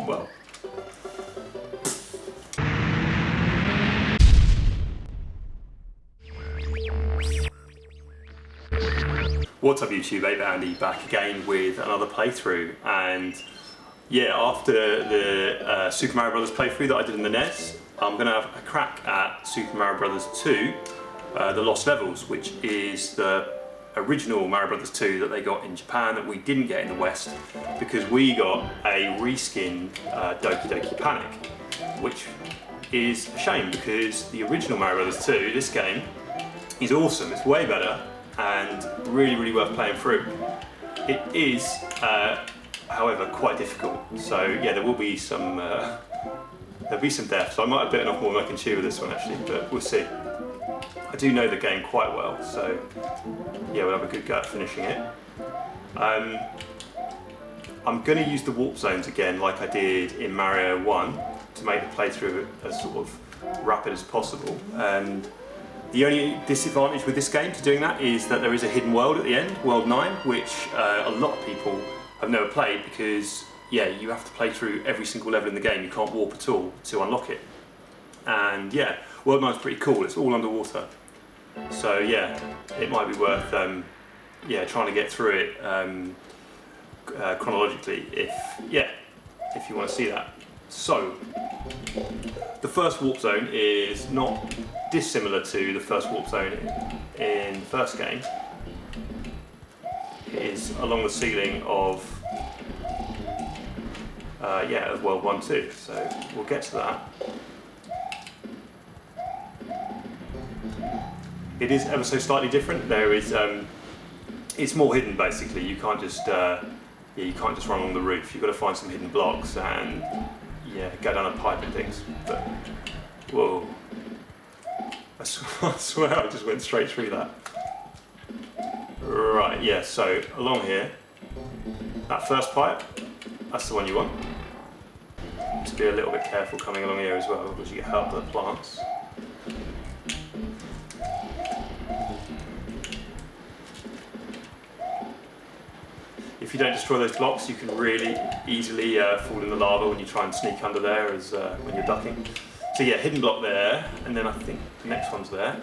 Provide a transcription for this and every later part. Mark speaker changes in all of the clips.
Speaker 1: well. What's up YouTube, 8-Bit Andy back again with another playthrough, and yeah, after the Super Mario Brothers playthrough that I did in the NES, I'm going to have a crack at Super Mario Brothers 2, The Lost Levels, which is the original Mario Brothers 2 that they got in Japan that we didn't get in the West because we got a reskinned Doki Doki Panic, which is a shame because the original Mario Brothers 2, this game, is awesome. It's way better and really worth playing through. It is, however, quite difficult. So yeah, there will be some there'll be some death. So I might have bitten off more than I can chew with this one actually, but we'll see. I do know the game quite well, so yeah, we'll have a good go at finishing it. I'm going to use the warp zones again, like I did in Mario 1, to make the playthrough as sort of rapid as possible. And the only disadvantage with this game to doing that is that there is a hidden world at the end, World 9, which a lot of people have never played because, yeah, you have to play through every single level in the game. You can't warp at all to unlock it. And yeah, World 9 is pretty cool. It's all underwater. So yeah, it might be worth yeah, trying to get through it chronologically if you want to see that. So the first warp zone is not dissimilar to the first warp zone in the first game. It is along the ceiling of of World 1 too, so we'll get to that. It is ever so slightly different. There is it's more hidden basically. You can't just you can't just run along the roof. You've got to find some hidden blocks and go down a pipe and things. But whoa. I swear I just went straight through that. Right, yeah, so along here, that first pipe, that's the one you want. Just be a little bit careful coming along here as well, because you get hurt by the plants. If you don't destroy those blocks, you can really easily fall in the lava when you try and sneak under there as when you're ducking. So yeah, hidden block there, and then I think the next one's there,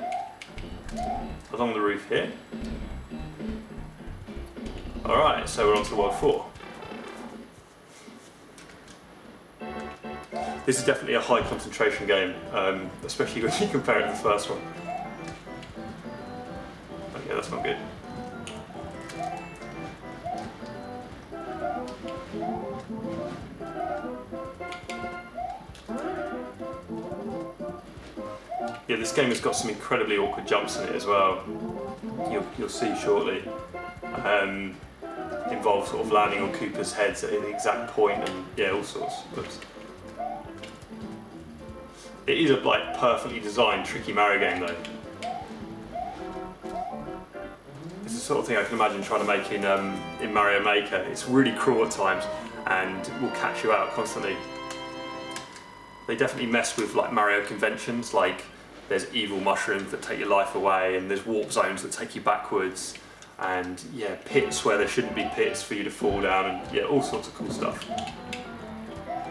Speaker 1: along the roof here. Alright, so we're on to World 4. This is definitely a high concentration game, especially when you compare it to the first one. Okay, that's not good. Yeah, this game has got some incredibly awkward jumps in it as well. You'll see shortly. Involves sort of landing on Koopa's heads at the exact point and yeah, all sorts. Oops. It is a like perfectly designed tricky Mario game though. It's the sort of thing I can imagine trying to make in Mario Maker. It's really cruel at times and will catch you out constantly. They definitely mess with like Mario conventions, like there's evil mushrooms that take your life away, and there's warp zones that take you backwards, and yeah, pits where there shouldn't be pits for you to fall down, and yeah, all sorts of cool stuff.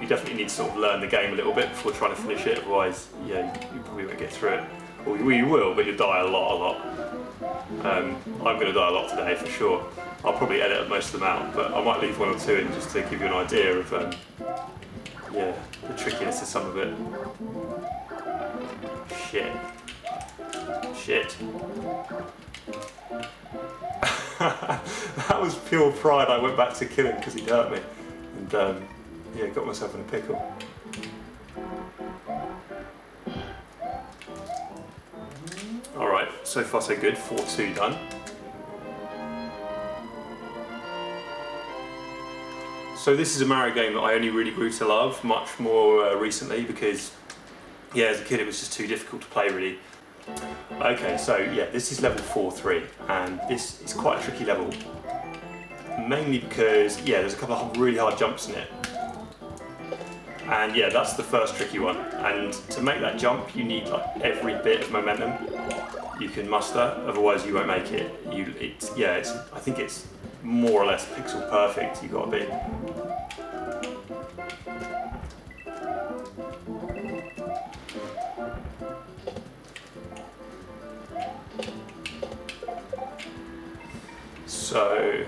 Speaker 1: You definitely need to sort of learn the game a little bit before trying to finish it, otherwise yeah, you probably won't get through it. Or you will, but you'll die a lot. I'm going to die a lot today for sure. I'll probably edit most of them out, but I might leave one or two in just to give you an idea of yeah, the trickiness of some of it. Shit. That was pure pride. I went back to kill him because he'd hurt me. And yeah, got myself in a pickle. Alright, so far so good. 4-2 done. So this is a Mario game that I only really grew to love much more recently because yeah, as a kid it was just too difficult to play really. Okay, so yeah, this is level 4-3 and this is quite a tricky level. Mainly because yeah, there's a couple of really hard jumps in it. And yeah, that's the first tricky one. And to make that jump you need like every bit of momentum you can muster, otherwise you won't make it. I think it's more or less pixel perfect, you've got to be. So,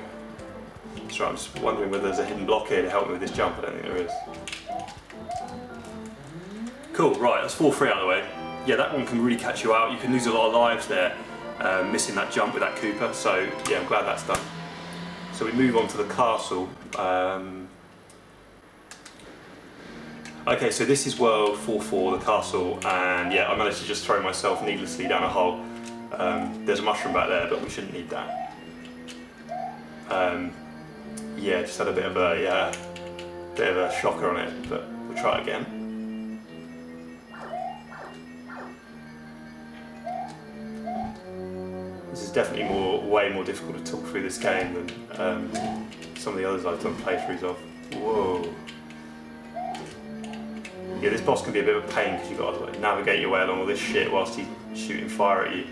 Speaker 1: sorry, I'm just wondering whether there's a hidden block here to help me with this jump. I don't think there is. Cool, right, that's 4-3 out of the way. Yeah, that one can really catch you out. You can lose a lot of lives there, missing that jump with that Koopa. So, yeah, I'm glad that's done. So we move on to the castle. Okay, so this is world 4-4, the castle, and yeah, I managed to just throw myself needlessly down a hole. There's a mushroom back there, but we shouldn't need that. Yeah, just had a bit of a shocker on it, but we'll try it again. This is definitely way more difficult to talk through this game than some of the others I've done playthroughs of. Whoa. Yeah, this boss can be a bit of a pain because you've got to like, navigate your way along all this shit whilst he's shooting fire at you.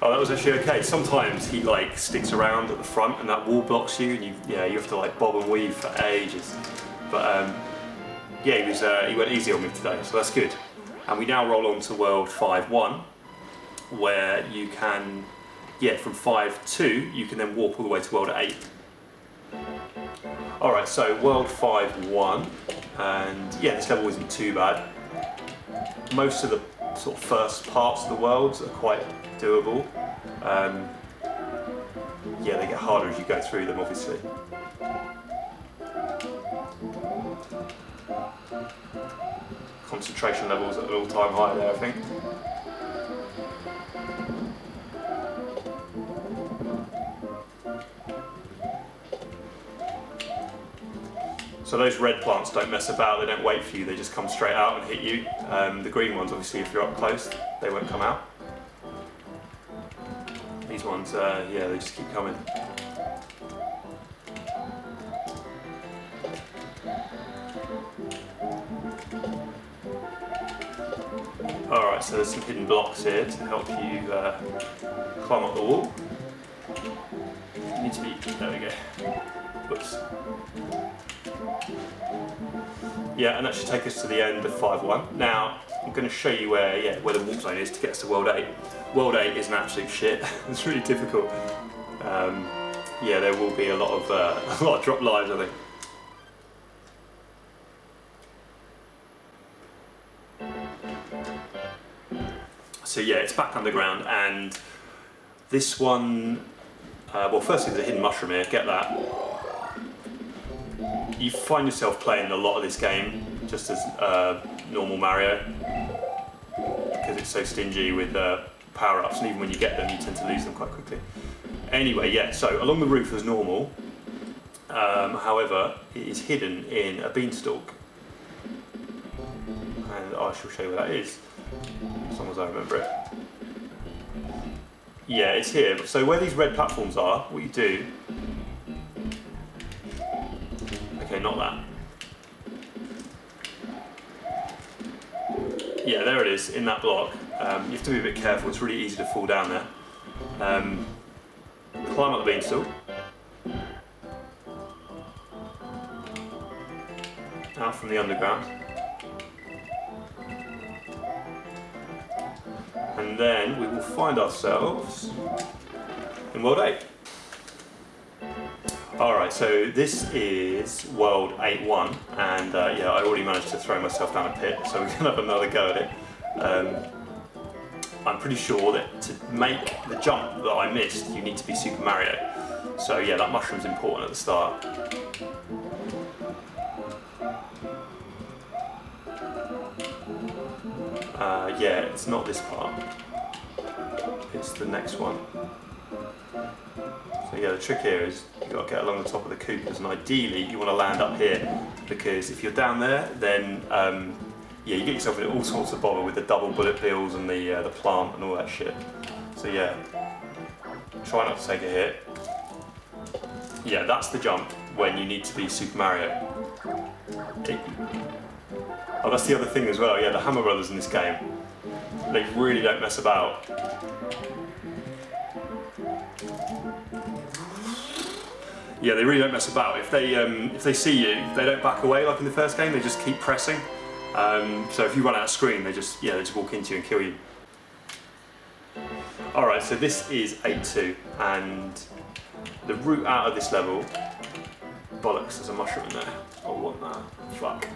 Speaker 1: Oh, that was actually okay. Sometimes he like sticks around at the front and that wall blocks you, and you have to like bob and weave for ages. But yeah, he went easy on me today, so that's good. And we now roll on to world 5-1, where you can, from 5-2, you can then warp all the way to world 8. Alright, so world 5-1, and yeah, this level isn't too bad. Most of the sort of first parts of the worlds are quite doable. Yeah, they get harder as you go through them, obviously. Concentration levels at an all-time high there, I think. So those red plants don't mess about, they don't wait for you, they just come straight out and hit you. The green ones, obviously, if you're up close, they won't come out. These ones, yeah, they just keep coming. Alright, so there's some hidden blocks here to help you climb up the wall. You need to be, there we go. Whoops. Yeah, and that should take us to the end of 5-1. Now, I'm going to show you where the warp zone is to get us to World 8. World 8 is an absolute shit. It's really difficult. Yeah, there will be a lot of drop lives, I think. So yeah, it's back underground, and this one, well, firstly there's a hidden mushroom here, get that. You find yourself playing a lot of this game just as normal Mario, because it's so stingy with power-ups, and even when you get them you tend to lose them quite quickly. Anyway, yeah, so along the roof as normal, however, it is hidden in a beanstalk. And I shall show you where that is, as long as I remember it. Yeah, it's here. So where these red platforms are, what you do... Okay, not that. Yeah, there it is, in that block. You have to be a bit careful, it's really easy to fall down there. Climb up the beanstalk. Out from the underground. And then we will find ourselves in World 8. Alright, so this is World 8-1, and yeah, I already managed to throw myself down a pit, so we're going to have another go at it. I'm pretty sure that to make the jump that I missed, you need to be Super Mario. So yeah, that mushroom's important at the start. Yeah, it's not this part, it's the next one. So yeah, the trick here is you've got to get along the top of the Koopas, and ideally you want to land up here, because if you're down there, then yeah, you get yourself in all sorts of bother with the double bullet bills and the plant and all that shit. So yeah, try not to take a hit. Yeah, that's the jump when you need to be Super Mario. Oh, that's the other thing as well, yeah, the Hammer Brothers in this game, they really don't mess about. Yeah, they really don't mess about. If they see you, they don't back away like in the first game, they just keep pressing. So if you run out of screen, they just walk into you and kill you. Alright, so this is 8-2, and the route out of this level... Bollocks, there's a mushroom in there. I want that. Fuck.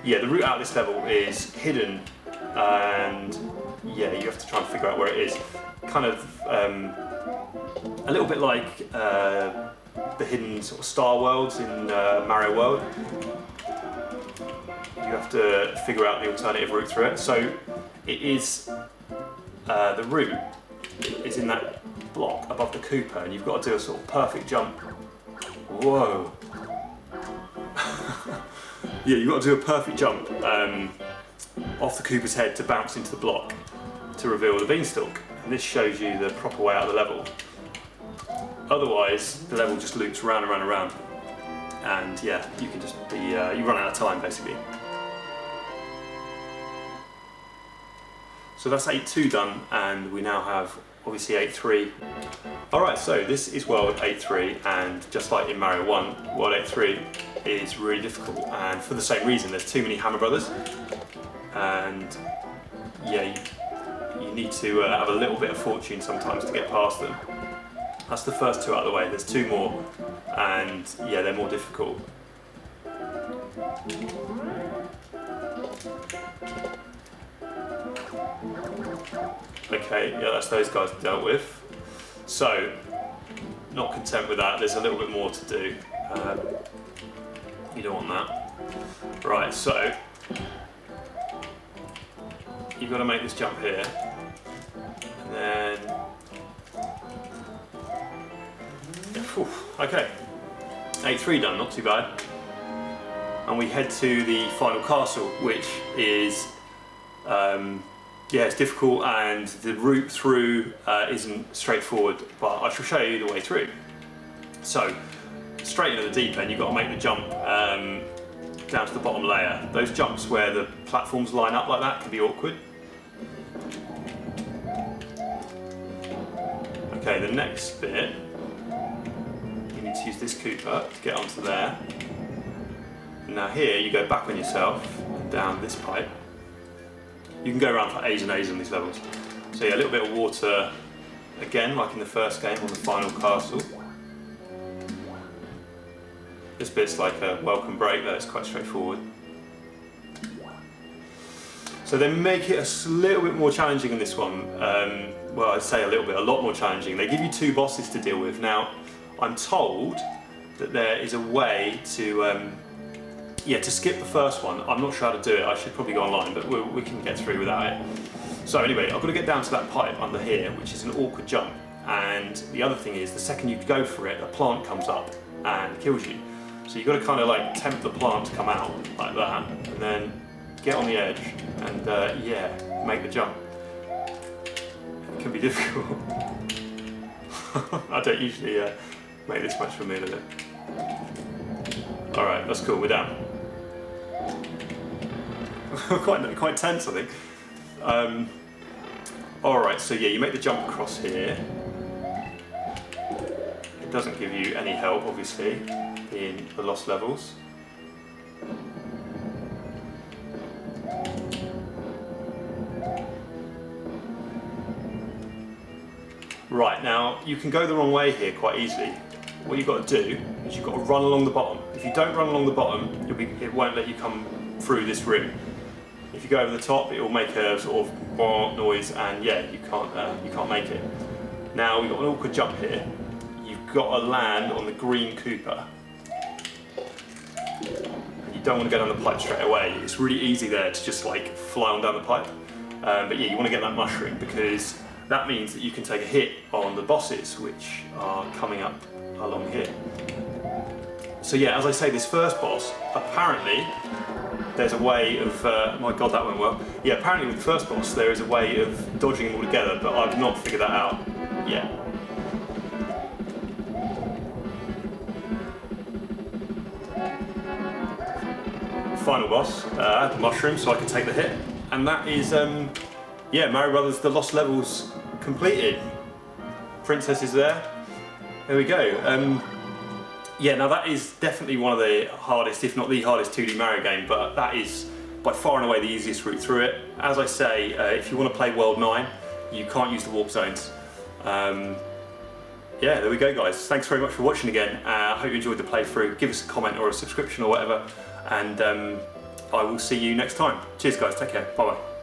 Speaker 1: Yeah, the route out of this level is hidden, and yeah, you have to try and figure out where it is. Kind of a little bit like the hidden sort of star worlds in Mario World. You have to figure out the alternative route through it. So it is the route is in that block above the Koopa, and you've got to do a sort of perfect jump. Whoa. Yeah, you've got to do a perfect jump off the Koopa's head to bounce into the block to reveal the beanstalk. And this shows you the proper way out of the level. Otherwise, the level just loops round and round and round. And yeah, you can just be, you run out of time basically. So that's 8-2 done, and we now have obviously 8-3. Alright, so this is World 8-3, and just like in Mario 1, World 8-3 is really difficult, and for the same reason, there's too many Hammer Brothers, and yeah, you need to have a little bit of fortune sometimes to get past them. That's the first two out of the way, there's two more, and yeah, they're more difficult. Okay, yeah, that's those guys dealt with. So, not content with that, there's a little bit more to do. You don't want that. Right, so, you've got to make this jump here. And then... Whew, okay, 8-3 done, not too bad. And we head to the final castle, which is... yeah, it's difficult, and the route through isn't straightforward, but I shall show you the way through. So, straight into the deep end, you've got to make the jump down to the bottom layer. Those jumps where the platforms line up like that can be awkward. Okay, the next bit, you need to use this Koopa to get onto there. Now here, you go back on yourself and down this pipe. You can go around for A's and A's on these levels. So yeah, a little bit of water, again, like in the first game on the final castle. This bit's like a welcome break, though, it's quite straightforward. So they make it a little bit more challenging in this one. Well, I'd say a lot more challenging. They give you two bosses to deal with. Now, I'm told that there is a way to to skip the first one. I'm not sure how to do it, I should probably go online, but we can get through without it. So anyway, I've got to get down to that pipe under here, which is an awkward jump. And the other thing is, the second you go for it, a plant comes up and kills you. So you've got to kind of like tempt the plant to come out like that, and then get on the edge and yeah, make the jump. It can be difficult. I don't usually make this much of a meal of it. Alright, that's cool, we're down. quite tense, I think. Alright, so yeah, you make the jump across here. It doesn't give you any help, obviously, in the lost levels. Right, now you can go the wrong way here quite easily. What you've got to do is you've got to run along the bottom. If you don't run along the bottom, it won't let you come through this route. If you go over the top, it will make a sort of noise, and yeah, you can't make it. Now we've got an awkward jump here. You've got to land on the green Koopa. You don't want to go down the pipe straight away. It's really easy there to just like fly on down the pipe. But yeah, you want to get that mushroom, because that means that you can take a hit on the bosses which are coming up along here. So yeah, as I say, this first boss, apparently there's a way of, my god, that went well. Yeah, apparently with the first boss there is a way of dodging them all together, but I've not figured that out yet. Final boss, the mushroom, so I can take the hit. And that is, yeah, Mario Brothers, the lost levels completed. Princess is there. There we go. Yeah, now that is definitely one of the hardest, if not the hardest 2D Mario game, but that is by far and away the easiest route through it. As I say, if you want to play World 9, you can't use the warp zones. Yeah, there we go, guys. Thanks very much for watching again. I hope you enjoyed the playthrough. Give us a comment or a subscription or whatever, and I will see you next time. Cheers, guys. Take care. Bye bye.